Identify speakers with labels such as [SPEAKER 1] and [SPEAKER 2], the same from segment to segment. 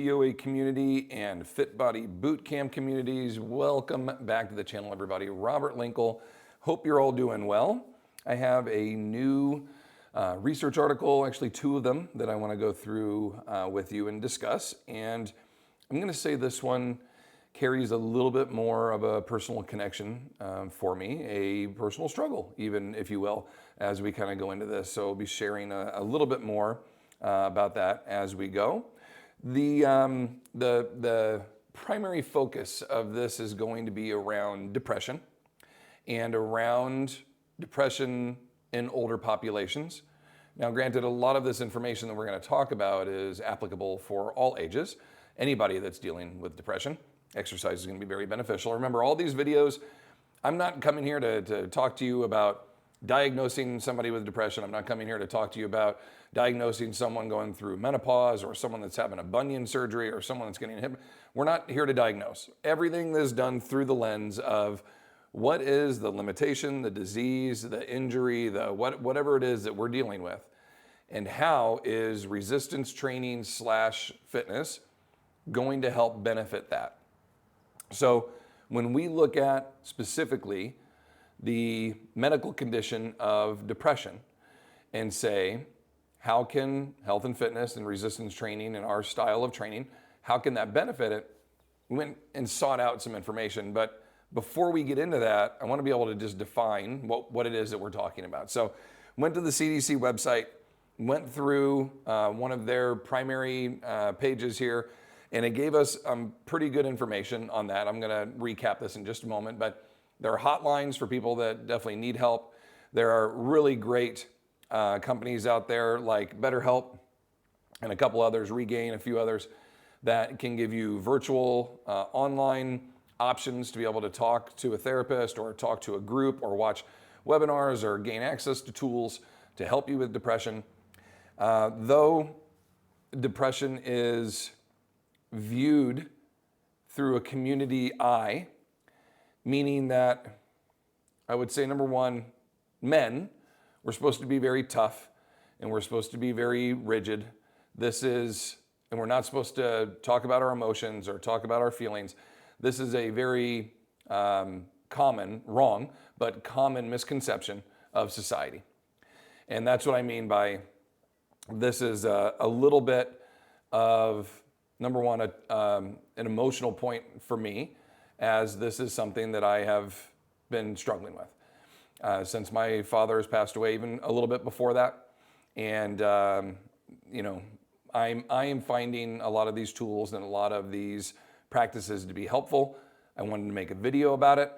[SPEAKER 1] POA community and Fit Body Bootcamp communities. Welcome back to the channel, everybody. Robert Linkul. Hope you're all doing well. I have a new research article, actually two of them, that I want to go through with you and discuss. And I'm going to say this one carries a little bit more of a personal connection for me, a personal struggle, even, if you will, as we kind of go into this. So I'll be sharing a little bit more about that as we go. The primary focus of this is going to be around depression and around depression in older populations. Now, granted, a lot of this information that we're going to talk about is applicable for all ages. Anybody that's dealing with depression, exercise is going to be very beneficial. Remember, all these videos, I'm not coming here to talk to you about diagnosing somebody with depression. I'm not coming here to talk to you about diagnosing someone going through menopause or someone that's having a bunion surgery or someone that's getting a hip. We're not here to diagnose. Everything is done through the lens of what is the limitation, the disease, the injury, whatever it is that we're dealing with, and how is resistance training / fitness going to help benefit that. So when we look at specifically the medical condition of depression and say, how can health and fitness and resistance training and our style of training, how can that benefit it? We went and sought out some information, but before we get into that, I want to be able to just define what it is that we're talking about. So went to the CDC website, went through one of their primary pages here, and it gave us pretty good information on that. I'm going to recap this in just a moment, but there are hotlines for people that definitely need help. There are really great companies out there like BetterHelp and a couple others, Regain, a few others, that can give you virtual online options to be able to talk to a therapist or talk to a group or watch webinars or gain access to tools to help you with depression. Though depression is viewed through a community eye, meaning that I would say, number one, men, we're supposed to be very tough and we're supposed to be very rigid. And we're not supposed to talk about our emotions or talk about our feelings. This is a very common, wrong, but common misconception of society. And that's what I mean by this is a little bit of, number one, an emotional point for me, as this is something that I have been struggling with since my father has passed away, even a little bit before that. And, I am finding a lot of these tools and a lot of these practices to be helpful. I wanted to make a video about it,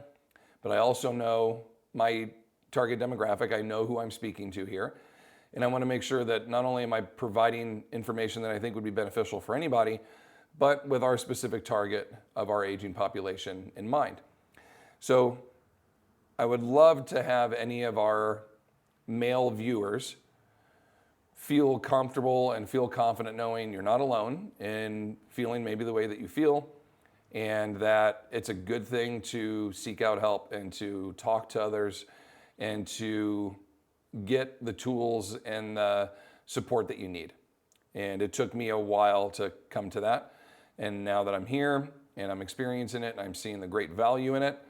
[SPEAKER 1] but I also know my target demographic. I know who I'm speaking to here. And I want to make sure that not only am I providing information that I think would be beneficial for anybody, but with our specific target of our aging population in mind. So I would love to have any of our male viewers feel comfortable and feel confident knowing you're not alone in feeling maybe the way that you feel, and that it's a good thing to seek out help and to talk to others and to get the tools and the support that you need. And it took me a while to come to that. And now that I'm here and I'm experiencing it and I'm seeing the great value in it,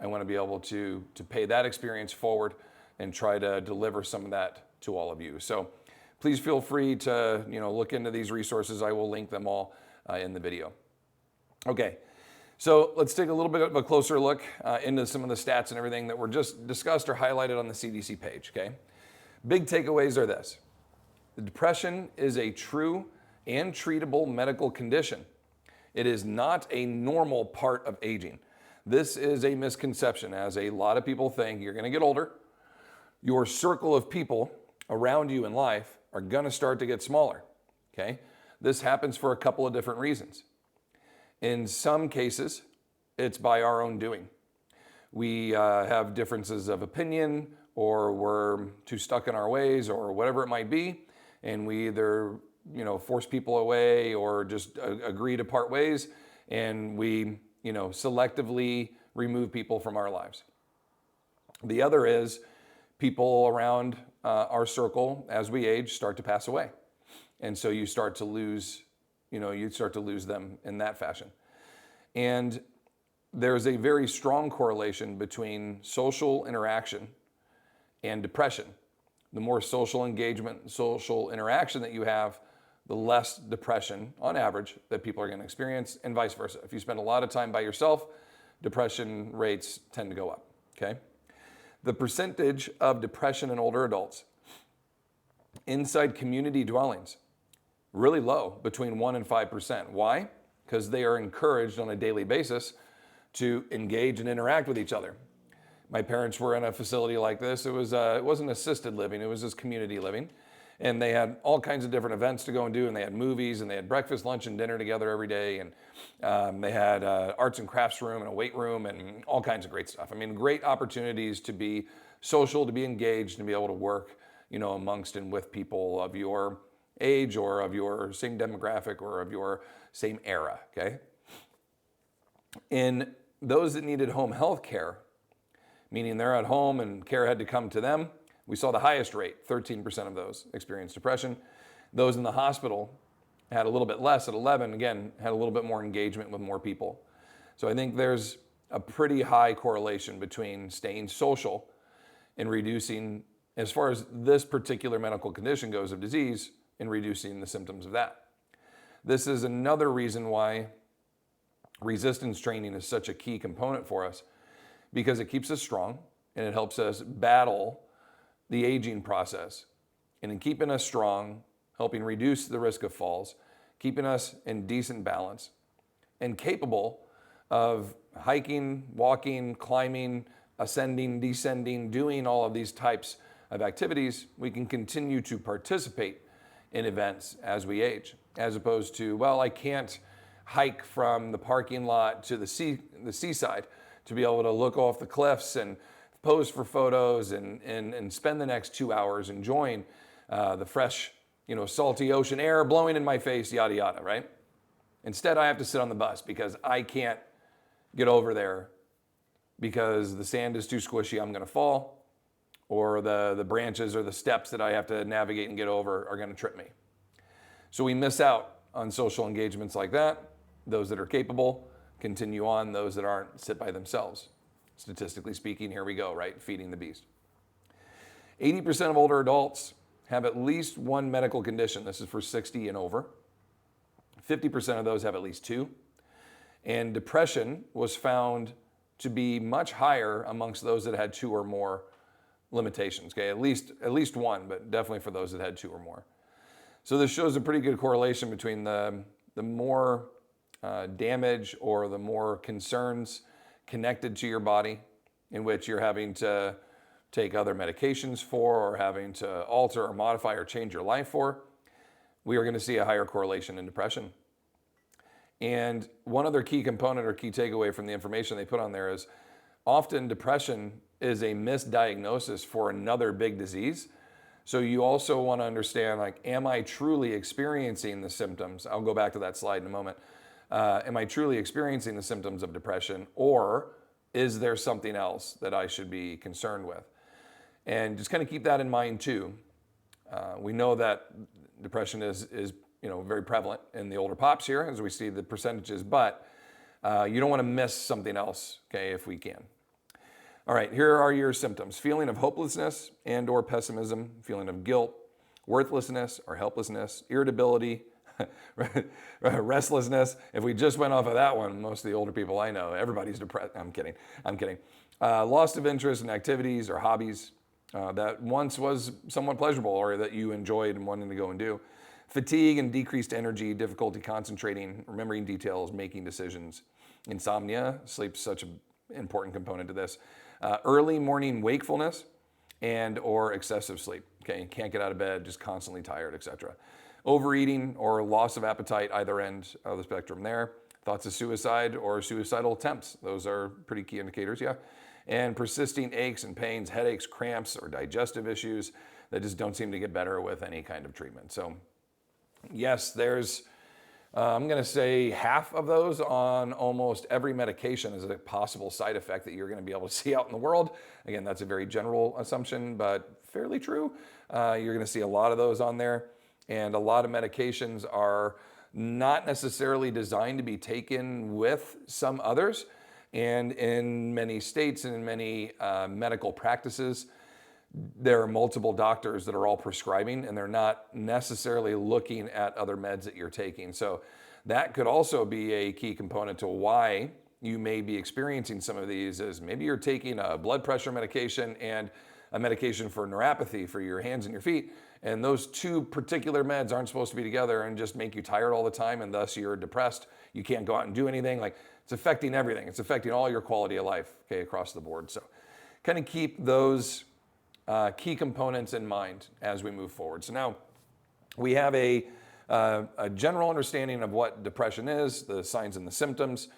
[SPEAKER 1] I want to be able to pay that experience forward and try to deliver some of that to all of you. So please feel free to look into these resources. I will link them all in the video. Okay, so let's take a little bit of a closer look into some of the stats and everything that were just discussed or highlighted on the CDC page, okay? Big takeaways are this. Depression is a true and treatable medical condition. It is not a normal part of aging. This is a misconception, as a lot of people think you're going to get older. Your circle of people around you in life are going to start to get smaller, okay? This happens for a couple of different reasons. In some cases, it's by our own doing. We have differences of opinion, or we're too stuck in our ways, or whatever it might be, and we either force people away or just agree to part ways, and we selectively remove people from our lives. The other is people around our circle as we age start to pass away. And so you start to lose you start to lose them in that fashion. And there's a very strong correlation between social interaction and depression. The more social engagement, social interaction that you have, the less depression on average that people are going to experience, and vice versa. If you spend a lot of time by yourself, depression rates tend to go up, okay? The percentage of depression in older adults inside community dwellings, really low, between 1% and 5%. Why? Because they are encouraged on a daily basis to engage and interact with each other. My parents were in a facility like this. It wasn't assisted living, it was just community living. And they had all kinds of different events to go and do, and they had movies, and they had breakfast, lunch, and dinner together every day. And they had arts and crafts room and a weight room and all kinds of great stuff. I mean, great opportunities to be social, to be engaged, and be able to work, amongst and with people of your age or of your same demographic or of your same era, okay? In those that needed home health care, meaning they're at home and care had to come to them, we saw the highest rate, 13% of those experienced depression. Those in the hospital had a little bit less at 11, again, had a little bit more engagement with more people. So I think there's a pretty high correlation between staying social and reducing, as far as this particular medical condition goes of disease, and reducing the symptoms of that. This is another reason why resistance training is such a key component for us, because it keeps us strong and it helps us battle the aging process. And in keeping us strong, helping reduce the risk of falls, keeping us in decent balance, and capable of hiking, walking, climbing, ascending, descending, doing all of these types of activities, we can continue to participate in events as we age, as opposed to, well, I can't hike from the parking lot to the seaside to be able to look off the cliffs and pose for photos and spend the next 2 hours enjoying the fresh, salty ocean air blowing in my face, yada, yada, right? Instead, I have to sit on the bus because I can't get over there because the sand is too squishy, I'm gonna fall, or the branches or the steps that I have to navigate and get over are gonna trip me. So we miss out on social engagements like that. Those that are capable continue on, those that aren't sit by themselves. Statistically speaking, here we go, right? Feeding the beast. 80% of older adults have at least one medical condition. This is for 60 and over. 50% of those have at least two. And depression was found to be much higher amongst those that had two or more limitations. Okay, at least one, but definitely for those that had two or more. So this shows a pretty good correlation between the more damage or the more concerns connected to your body in which you're having to take other medications for or having to alter or modify or change your life for, we are going to see a higher correlation in depression. And one other key component or key takeaway from the information they put on there is often depression is a misdiagnosis for another big disease. So you also want to understand, like, am I truly experiencing the symptoms? I'll go back to that slide in a moment. Am I truly experiencing the symptoms of depression, or is there something else that I should be concerned with? And just kind of keep that in mind too. We know that depression is very prevalent in the older pops here, as we see the percentages, but you don't want to miss something else, okay, if we can. All right, here are your symptoms: feeling of hopelessness and or pessimism, feeling of guilt, worthlessness or helplessness, irritability, restlessness. If we just went off of that one, most of the older people I know, everybody's depressed. I'm kidding. Loss of interest in activities or hobbies that once was somewhat pleasurable or that you enjoyed and wanted to go and do. Fatigue and decreased energy, difficulty concentrating, remembering details, making decisions. Insomnia, sleep's such an important component to this. Early morning wakefulness and or excessive sleep. Okay, can't get out of bed, just constantly tired, etc. Overeating or loss of appetite, either end of the spectrum there. Thoughts of suicide or suicidal attempts. Those are pretty key indicators, yeah. And persisting aches and pains, headaches, cramps, or digestive issues that just don't seem to get better with any kind of treatment. So yes, there's, I'm going to say half of those on almost every medication is a possible side effect that you're going to be able to see out in the world. Again, that's a very general assumption, but fairly true. You're going to see a lot of those on there. And a lot of medications are not necessarily designed to be taken with some others. And in many states and in many medical practices, there are multiple doctors that are all prescribing, and they're not necessarily looking at other meds that you're taking. So that could also be a key component to why you may be experiencing some of these, is maybe you're taking a blood pressure medication and a medication for neuropathy for your hands and your feet, and those two particular meds aren't supposed to be together and just make you tired all the time, and thus you're depressed. You can't go out and do anything. Like, it's affecting everything. It's affecting all your quality of life, okay, across the board. So kind of keep those key components in mind as we move forward. So now we have a general understanding of what depression is, the signs and the symptoms,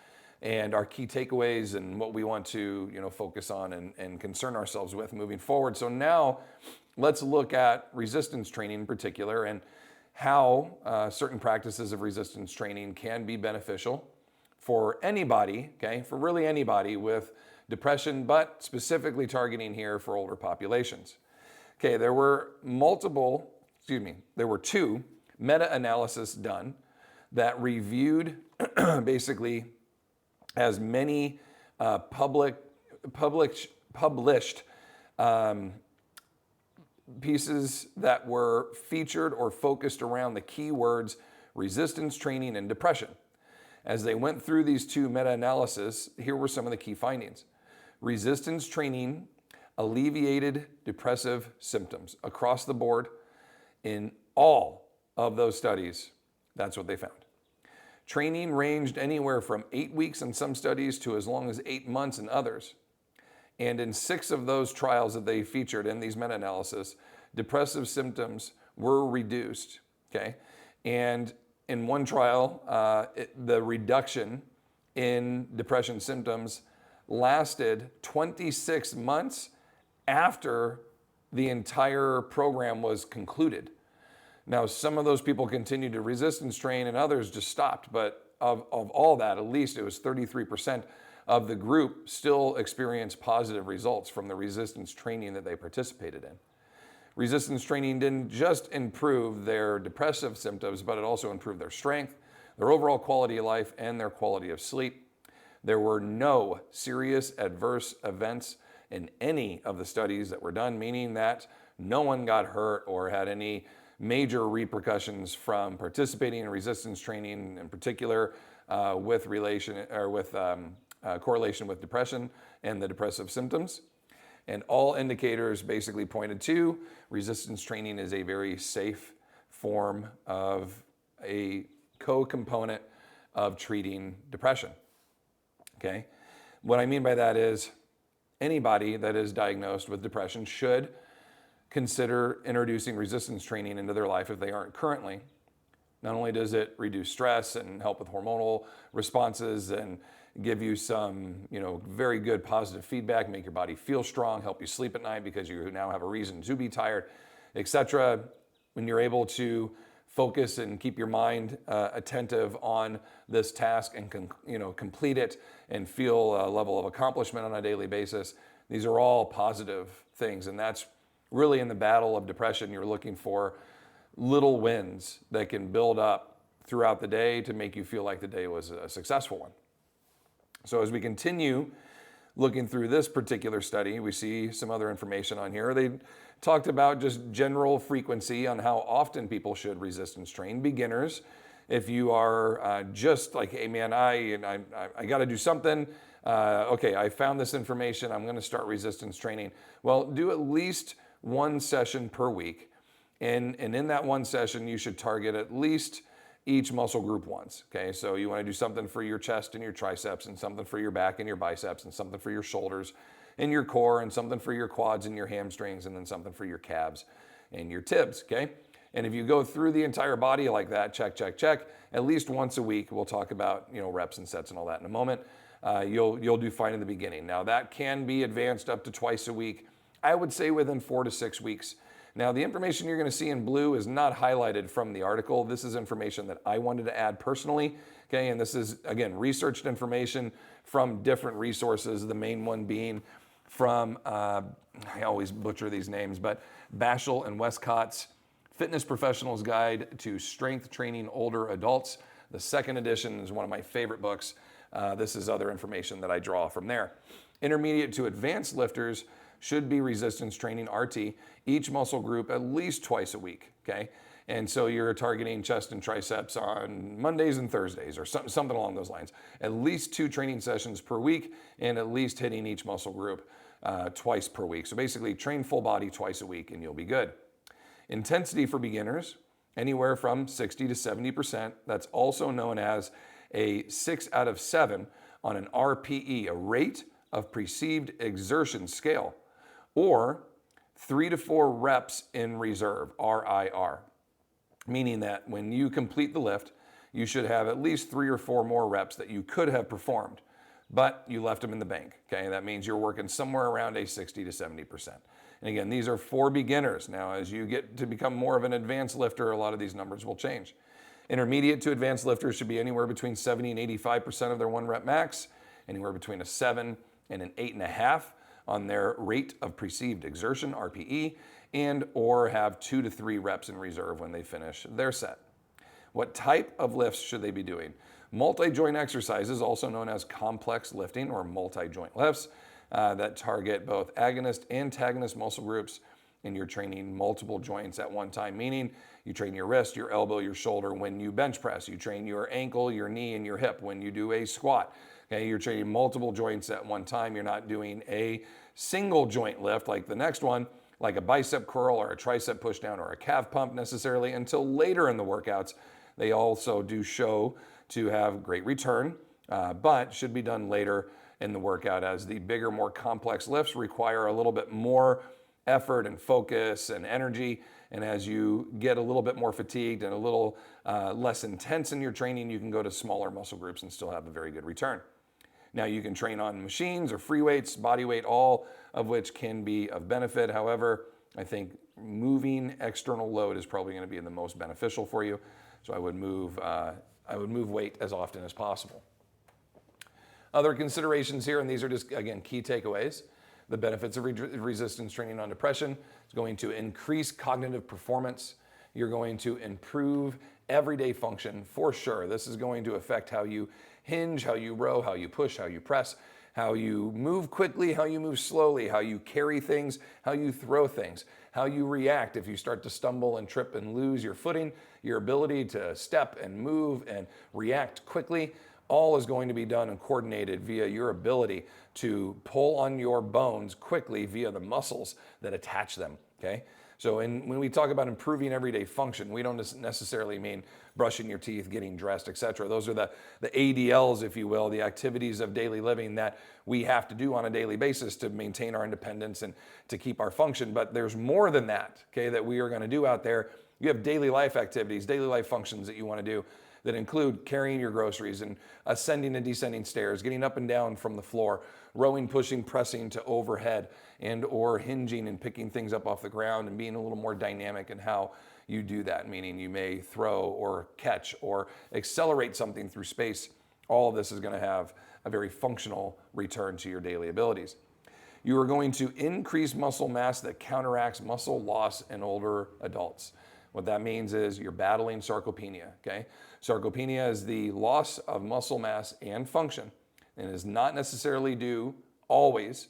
[SPEAKER 1] and our key takeaways and what we want to focus on and concern ourselves with moving forward. So now let's look at resistance training in particular, and how certain practices of resistance training can be beneficial for anybody, okay, for really anybody with depression, but specifically targeting here for older populations. Okay, there were two meta-analysis done that reviewed basically as many published pieces that were featured or focused around the keywords resistance training and depression. As they went through these two meta-analysis, here were some of the key findings. Resistance training alleviated depressive symptoms across the board in all of those studies. That's what they found. Training ranged anywhere from 8 weeks in some studies to as long as 8 months in others. And in 6 of those trials that they featured in these meta-analysis, depressive symptoms were reduced, okay? And in one trial, the reduction in depression symptoms lasted 26 months after the entire program was concluded. Now, some of those people continued to resistance train and others just stopped, but of all that, at least it was 33% of the group still experienced positive results from the resistance training that they participated in. Resistance training didn't just improve their depressive symptoms, but it also improved their strength, their overall quality of life, and their quality of sleep. There were no serious adverse events in any of the studies that were done, meaning that no one got hurt or had any major repercussions from participating in resistance training, in particular with correlation with depression and the depressive symptoms. And all indicators basically pointed to resistance training is a very safe form of a co-component of treating depression. Okay? What I mean by that is anybody that is diagnosed with depression should consider introducing resistance training into their life if they aren't currently. Not only does it reduce stress and help with hormonal responses and give you some, very good positive feedback, make your body feel strong, help you sleep at night because you now have a reason to be tired, etc. When you're able to focus and keep your mind attentive on this task and complete it and feel a level of accomplishment on a daily basis, these are all positive things. And that's really in the battle of depression. You're looking for little wins that can build up throughout the day to make you feel like the day was a successful one. So as we continue looking through this particular study, we see some other information on here. They talked about just general frequency on how often people should resistance train. Beginners, if you are just like, hey man, I got to do something. Okay, I found this information. I'm going to start resistance training. Well, do at least one session per week. And in that one session, you should target at least each muscle group once, okay? So you wanna do something for your chest and your triceps, and something for your back and your biceps, and something for your shoulders and your core, and something for your quads and your hamstrings, and then something for your calves and your tibs, okay? And if you go through the entire body like that, check, at least once a week. We'll talk about, reps and sets and all that in a moment. You'll do fine in the beginning. Now that can be advanced up to twice a week, I would say within 4 to 6 weeks. Now, the information you're going to see in blue is not highlighted from the article. This is information that I wanted to add personally, okay? And this is, again, researched information from different resources, the main one being from, I always butcher these names, but Bashel and Westcott's Fitness Professional's Guide to Strength Training Older Adults. The second edition is one of my favorite books. This is other information that I draw from there. Intermediate to advanced lifters should be resistance training, RT, each muscle group at least twice a week, okay? And so you're targeting chest and triceps on Mondays and Thursdays or something along those lines. At least 2 training sessions per week and at least hitting each muscle group twice per week. So basically train full body twice a week and you'll be good. Intensity for beginners, anywhere from 60 to 70%. That's also known as a 6 out of 7 on an RPE, a rate of perceived exertion scale, or 3 to 4 reps in reserve, RIR. Meaning that when you complete the lift, you should have at least 3 or 4 more reps that you could have performed, but you left them in the bank, okay? That means you're working somewhere around a 60 to 70%. And again, these are for beginners. Now, as you get to become more of an advanced lifter, a lot of these numbers will change. Intermediate to advanced lifters should be anywhere between 70 and 85% of their 1 rep max, anywhere between a 7 and an 8.5 on their rate of perceived exertion, RPE, and or have 2 to 3 reps in reserve when they finish their set. What type of lifts should they be doing? Multi-joint exercises, also known as complex lifting or multi-joint lifts, that target both agonist and antagonist muscle groups, and you're training multiple joints at one time, meaning you train your wrist, your elbow, your shoulder when you bench press. You train your ankle, your knee, and your hip when you do a squat. Okay, you're training multiple joints at one time. You're not doing a single joint lift like the next one, like a bicep curl or a tricep push down or a calf pump necessarily until later in the workouts. They also do show to have great return, but should be done later in the workout as the bigger, more complex lifts require a little bit more effort and focus and energy. And as you get a little bit more fatigued and a little less intense in your training, you can go to smaller muscle groups and still have a very good return. Now you can train on machines or free weights, body weight, all of which can be of benefit. However, I think moving external load is probably going to be the most beneficial for you. So I would move weight as often as possible. Other considerations here, and these are just, again, key takeaways. The benefits of resistance training on depression is going to increase cognitive performance. You're going to improve everyday function for sure. This is going to affect how you hinge, how you row, how you push, how you press, how you move quickly, how you move slowly, how you carry things, how you throw things, how you react if you start to stumble and trip and lose your footing, your ability to step and move and react quickly. All is going to be done and coordinated via your ability to pull on your bones quickly via the muscles that attach them, okay? So when we talk about improving everyday function, we don't necessarily mean brushing your teeth, getting dressed, etc. Those are the ADLs, if you will, the activities of daily living that we have to do on a daily basis to maintain our independence and to keep our function. But there's more than that, okay, that we are going to do out there. You have daily life activities, daily life functions that you want to do that include carrying your groceries and ascending and descending stairs, getting up and down from the floor, rowing, pushing, pressing to overhead, and or hinging and picking things up off the ground and being a little more dynamic in how you do that, meaning you may throw or catch or accelerate something through space. All of this is going to have a very functional return to your daily abilities. You are going to increase muscle mass that counteracts muscle loss in older adults. What that means is you're battling sarcopenia, okay? Sarcopenia is the loss of muscle mass and function, and is not necessarily due always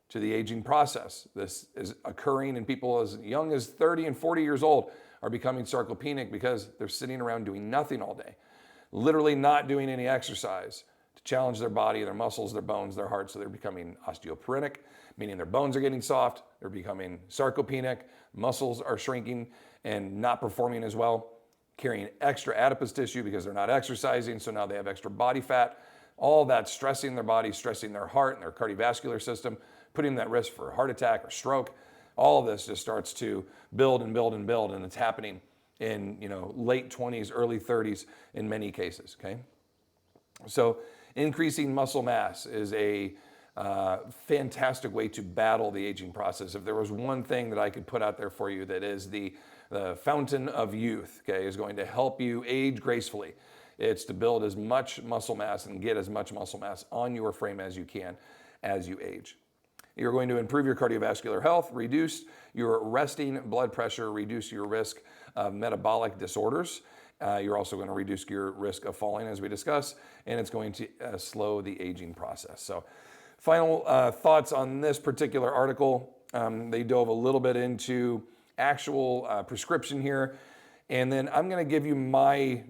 [SPEAKER 1] to the aging process. This is occurring in people as young as 30 and 40 years old are becoming sarcopenic because they're sitting around doing nothing all day, literally not doing any exercise to challenge their body, their muscles, their bones, their heart. So they're becoming osteoporotic, meaning their bones are getting soft, they're becoming sarcopenic, muscles are shrinking and not performing as well, carrying extra adipose tissue because they're not exercising, so now they have extra body fat. All that stressing their body, stressing their heart and their cardiovascular system, putting them at risk for a heart attack or stroke. All of this just starts to build and build and build, and it's happening in late 20s, early 30s in many cases, okay? So increasing muscle mass is a fantastic way to battle the aging process. If there was one thing that I could put out there for you that is the fountain of youth, okay, is going to help you age gracefully. It's to build as much muscle mass and get as much muscle mass on your frame as you can as you age. You're going to improve your cardiovascular health, reduce your resting blood pressure, reduce your risk of metabolic disorders. You're also going to reduce your risk of falling, as we discussed, and it's going to slow the aging process. So final thoughts on this particular article. They dove a little bit into actual prescription here. And then I'm going to give you my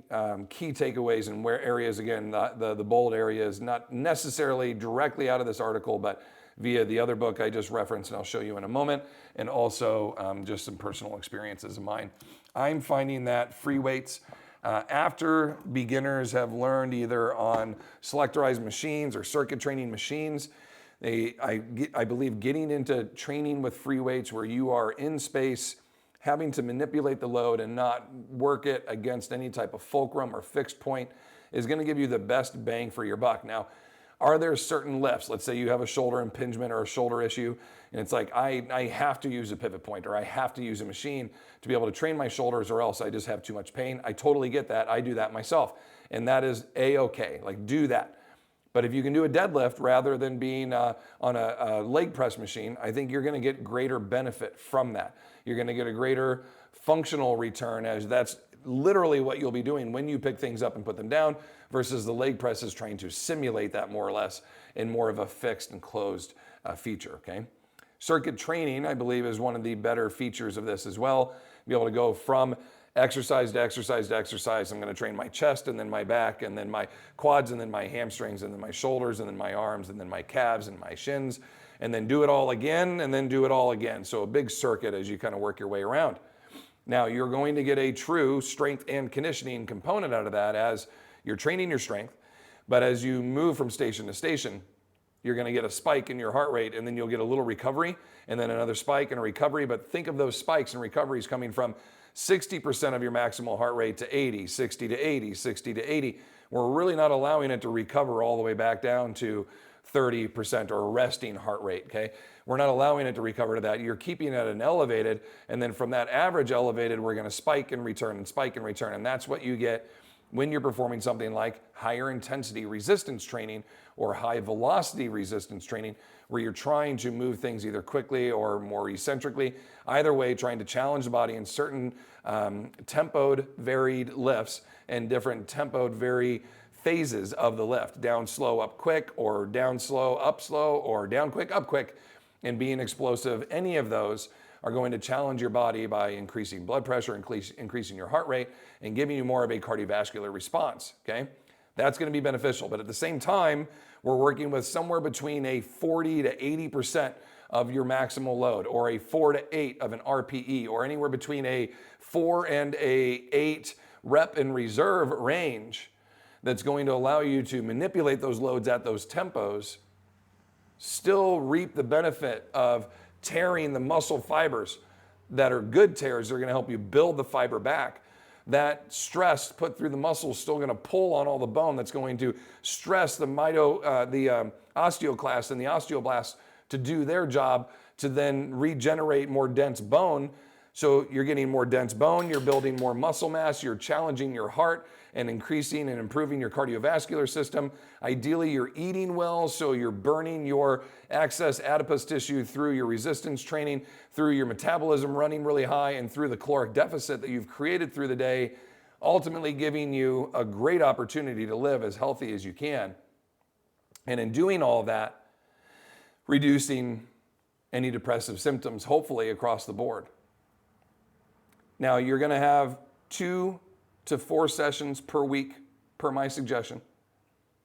[SPEAKER 1] key takeaways and where areas, again, the bold areas, not necessarily directly out of this article, but via the other book I just referenced, and I'll show you in a moment, and also just some personal experiences of mine. I'm finding that free weights, after beginners have learned either on selectorized machines or circuit training machines, I believe getting into training with free weights where you are in space, having to manipulate the load and not work it against any type of fulcrum or fixed point is going to give you the best bang for your buck. Now, are there certain lifts? Let's say you have a shoulder impingement or a shoulder issue, and it's like, I have to use a pivot point or I have to use a machine to be able to train my shoulders or else I just have too much pain. I totally get that. I do that myself. And that is A-okay. Like, do that. But if you can do a deadlift rather than being on a leg press machine, I think you're going to get greater benefit from that. You're going to get a greater functional return, as that's literally what you'll be doing when you pick things up and put them down, versus the leg press is trying to simulate that more or less in more of a fixed and closed feature, okay? Circuit training, I believe, is one of the better features of this as well. Be able to go from exercise to exercise to exercise. I'm going to train my chest and then my back and then my quads and then my hamstrings and then my shoulders and then my arms and then my calves and my shins, and then do it all again and then do it all again. So a big circuit as you kind of work your way around. Now, you're going to get a true strength and conditioning component out of that as you're training your strength, but as you move from station to station, you're going to get a spike in your heart rate, and then you'll get a little recovery, and then another spike and a recovery. But think of those spikes and recoveries coming from 60% of your maximal heart rate to 80, 60 to 80, 60 to 80. We're really not allowing it to recover all the way back down to 30% or resting heart rate, okay? We're not allowing it to recover to that. You're keeping it at an elevated, and then from that average elevated, we're going to spike and return and spike and return, and that's what you get when you're performing something like higher intensity resistance training or high velocity resistance training, where you're trying to move things either quickly or more eccentrically. Either way, trying to challenge the body in certain tempoed varied lifts and different tempoed varied phases of the lift. Down slow, up quick, or down slow, up slow, or down quick, up quick, and being explosive. Any of those are going to challenge your body by increasing blood pressure, increasing your heart rate, and giving you more of a cardiovascular response, okay? That's going to be beneficial. But at the same time, we're working with somewhere between a 40 to 80% of your maximal load, or a 4 to 8 of an RPE, or anywhere between a 4 and a 8 rep in reserve range that's going to allow you to manipulate those loads at those tempos, still reap the benefit of tearing the muscle fibers that are good tears. They're going to help you build the fiber back. That stress put through the muscle is still going to pull on all the bone. That's going to stress the osteoclast and the osteoblasts to do their job to then regenerate more dense bone. So you're getting more dense bone, you're building more muscle mass, you're challenging your heart and increasing and improving your cardiovascular system. Ideally, you're eating well, so you're burning your excess adipose tissue through your resistance training, through your metabolism running really high, and through the caloric deficit that you've created through the day, ultimately giving you a great opportunity to live as healthy as you can. And in doing all of that, reducing any depressive symptoms, hopefully across the board. Now, you're going to have 2 to 4 sessions per week, per my suggestion.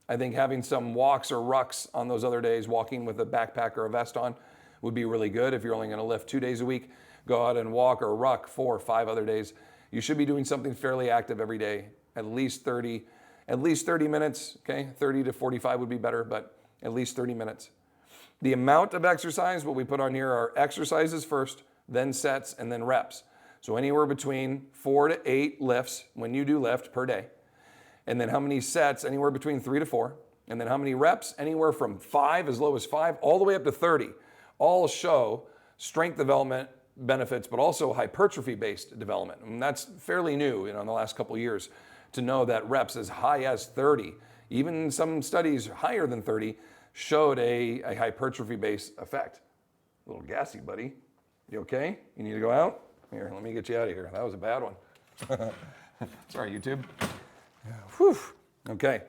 [SPEAKER 1] I think having some walks or rucks on those other days, walking with a backpack or a vest on, would be really good. If you're only going to lift 2 days a week, go out and walk or ruck 4 or 5 other days. You should be doing something fairly active every day, at least 30 minutes, okay? 30 to 45 would be better, but at least 30 minutes. The amount of exercise, what we put on here are exercises first, then sets, and then reps. So anywhere between 4 to 8 lifts when you do lift per day. And then how many sets? Anywhere between 3 to 4. And then how many reps? Anywhere from 5, as low as 5, all the way up to 30. All show strength development benefits, but also hypertrophy-based development. And that's fairly new, in the last couple of years, to know that reps as high as 30, even some studies higher than 30, showed a hypertrophy-based effect. A little gassy, buddy. You okay? You need to go out? Here, let me get you out of here. That was a bad one. Sorry, YouTube. Whew. Okay.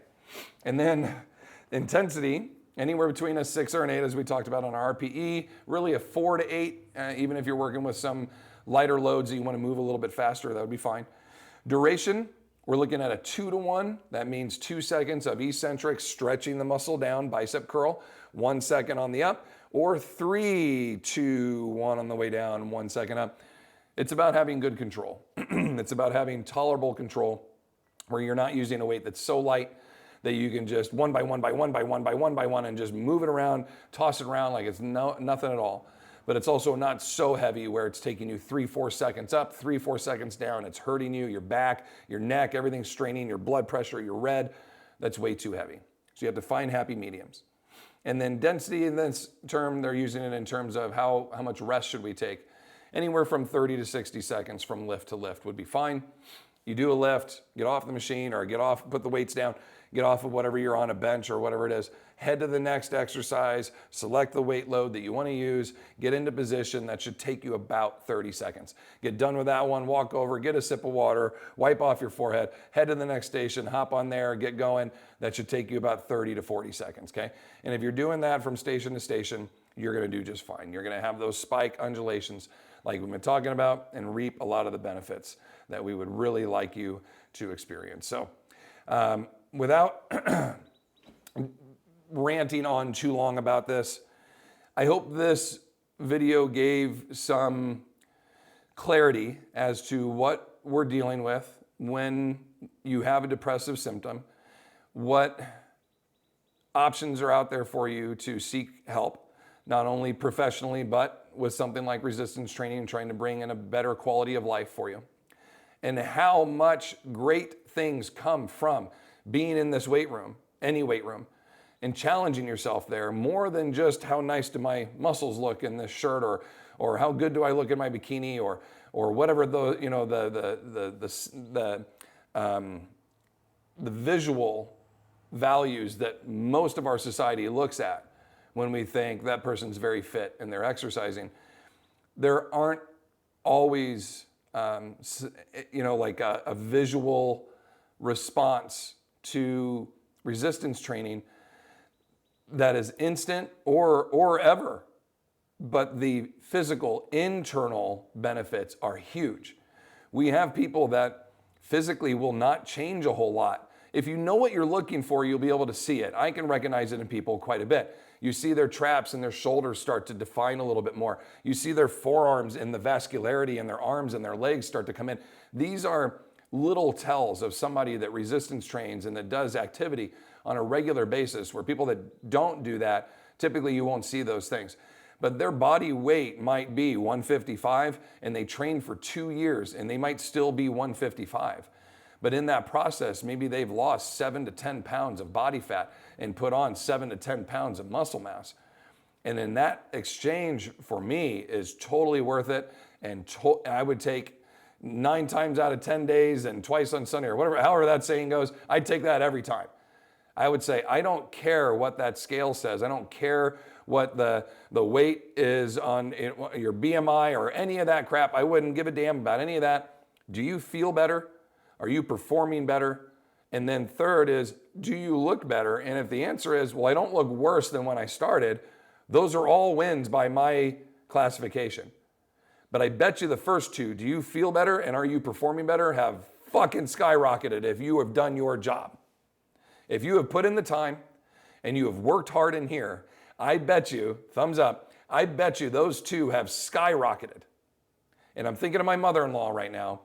[SPEAKER 1] And then intensity, anywhere between a 6 or an 8, as we talked about on our RPE, really a 4 to 8, even if you're working with some lighter loads that you want to move a little bit faster, that would be fine. Duration, we're looking at a 2 to 1. That means 2 seconds of eccentric, stretching the muscle down, bicep curl, 1 second on the up, or 3, 2, 1 on the way down, 1 second up. It's about having good control. It's about having tolerable control where you're not using a weight that's so light that you can just one by one and just move it around, toss it around like it's nothing at all. But it's also not so heavy where it's taking you 3, 4 seconds up, 3, 4 seconds down. It's hurting you, your back, your neck, everything's straining, your blood pressure, you're red. That's way too heavy. So you have to find happy mediums. And then density in this term, they're using it in terms of how much rest should we take. Anywhere from 30 to 60 seconds from lift to lift would be fine. You do a lift, get off the machine or get off, put the weights down, get off of whatever you're on, a bench or whatever it is, head to the next exercise, select the weight load that you want to use, get into position. That should take you about 30 seconds. Get done with that one, walk over, get a sip of water, wipe off your forehead, head to the next station, hop on there, get going. That should take you about 30 to 40 seconds, okay? And if you're doing that from station to station, you're gonna do just fine. You're gonna have those spike undulations like we've been talking about and reap a lot of the benefits that we would really like you to experience. So without ranting on too long about this, I hope this video gave some clarity as to what we're dealing with when you have a depressive symptom, what options are out there for you to seek help, not only professionally, but with something like resistance training and trying to bring in a better quality of life for you, and how much great things come from being in this weight room, any weight room, and challenging yourself there more than just how nice do my muscles look in this shirt or how good do I look in my bikini or whatever the visual values that most of our society looks at when we think that person's very fit and they're exercising. There aren't always like a visual response to resistance training that is instant or ever, but the physical internal benefits are huge. We have people that physically will not change a whole lot. If you know what you're looking for, you'll be able to see it. I can recognize it in people quite a bit. You see their traps and their shoulders start to define a little bit more. You see their forearms and the vascularity in their arms and their legs start to come in. These are little tells of somebody that resistance trains and that does activity on a regular basis, where people that don't do that, typically you won't see those things. But their body weight might be 155 and they train for 2 years and they might still be 155. But in that process, maybe they've lost 7 to 10 pounds of body fat and put on 7 to 10 pounds of muscle mass. And in that exchange, for me, is totally worth it. And I would take 9 times out of 10 days and twice on Sunday or whatever, however that saying goes, I'd take that every time. I would say, I don't care what that scale says. I don't care what the weight is on your BMI or any of that crap. I wouldn't give a damn about any of that. Do you feel better? Are you performing better? And then third is, do you look better? And if the answer is, well, I don't look worse than when I started, those are all wins by my classification. But I bet you the first two, do you feel better and are you performing better, have fucking skyrocketed if you have done your job. If you have put in the time and you have worked hard in here, I bet you, thumbs up, I bet you those two have skyrocketed. And I'm thinking of my mother-in-law right now,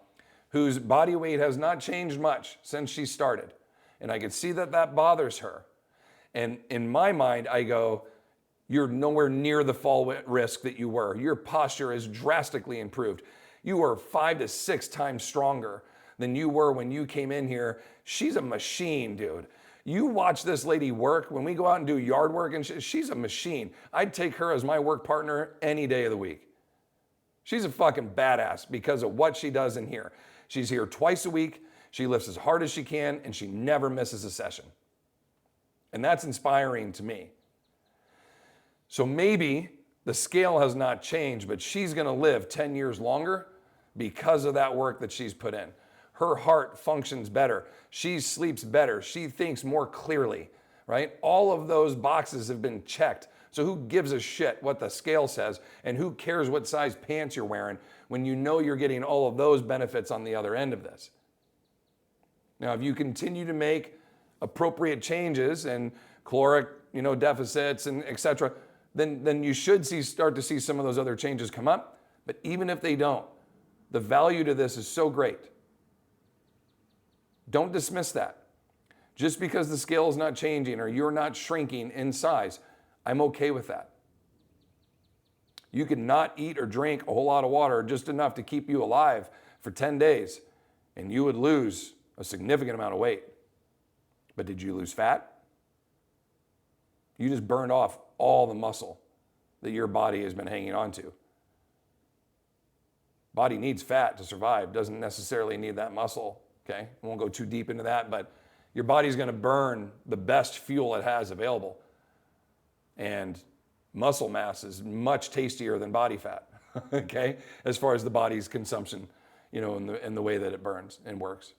[SPEAKER 1] whose body weight has not changed much since she started. And I can see that that bothers her. And in my mind, I go, you're nowhere near the fall risk that you were. Your posture is drastically improved. You are 5 to 6 times stronger than you were when you came in here. She's a machine, dude. You watch this lady work. When we go out and do yard work, and she's a machine. I'd take her as my work partner any day of the week. She's a fucking badass because of what she does in here. She's here twice a week. She lifts as hard as she can, and she never misses a session. And that's inspiring to me. So maybe The scale has not changed, but she's going to live 10 years longer because of that work that she's put in. Her heart functions better. She sleeps better. She thinks more clearly, right? All of those boxes have been checked. So who gives a shit what the scale says, and who cares what size pants you're wearing when you know you're getting all of those benefits on the other end of this? Now, if you continue to make appropriate changes and caloric, deficits and et cetera, then you should start to see some of those other changes come up. But even if they don't, the value to this is so great. Don't dismiss that. Just because the scale is not changing or you're not shrinking in size, I'm okay with that. You can not eat or drink a whole lot of water, just enough to keep you alive for 10 days, and you would lose a significant amount of weight. But did you lose fat? You just burned off all the muscle that your body has been hanging on to. Body needs fat to survive, doesn't necessarily need that muscle, okay? I won't go too deep into that, but your body's gonna burn the best fuel it has available. And muscle mass is much tastier than body fat, okay? As far as the body's consumption, in the way that it burns and works.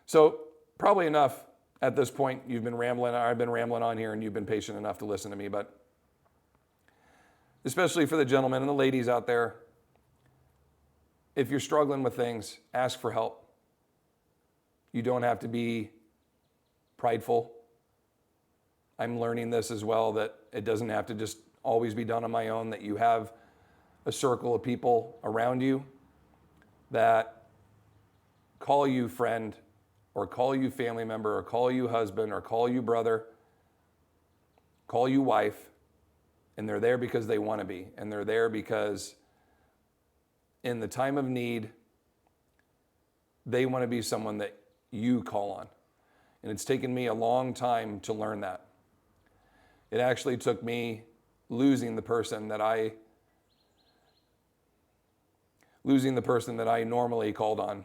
[SPEAKER 1] So probably enough at this point. I've been rambling on here, and you've been patient enough to listen to me, but especially for the gentlemen and the ladies out there, if you're struggling with things, ask for help. You don't have to be prideful. I'm learning this as well, that it doesn't have to just always be done on my own, that you have a circle of people around you that call you friend, or call you family member, or call you husband, or call you brother, call you wife, and they're there because they want to be, and they're there because in the time of need, they want to be someone that you call on. And it's taken me a long time to learn that. It actually took me losing the person that I normally called on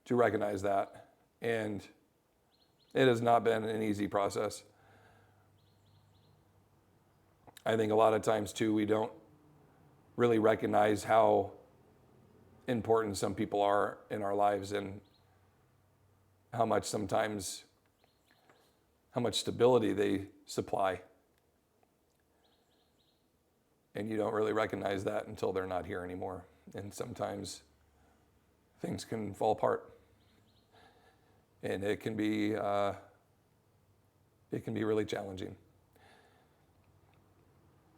[SPEAKER 1] to recognize that. And it has not been an easy process. I think a lot of times too, we don't really recognize how important some people are in our lives, and how much stability they supply. And you don't really recognize that until they're not here anymore. And sometimes things can fall apart. And it can be really challenging.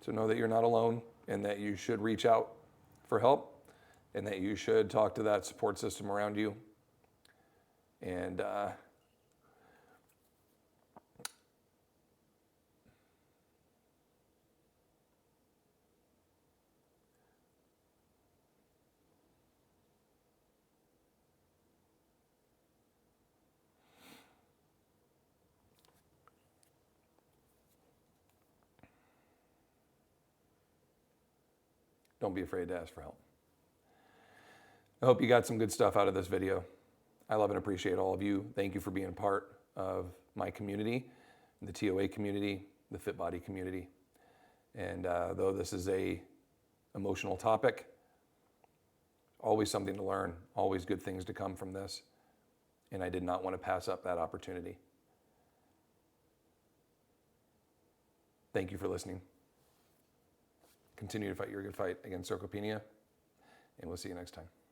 [SPEAKER 1] So know that you're not alone, and that you should reach out for help, and that you should talk to that support system around you. And don't be afraid to ask for help. I hope you got some good stuff out of this video. I love and appreciate all of you. Thank you for being a part of my community, the TOA community, the Fit Body community. And though this is a emotional topic, always something to learn, always good things to come from this. And I did not want to pass up that opportunity. Thank you for listening. Continue to fight your good fight against sarcopenia, and we'll see you next time.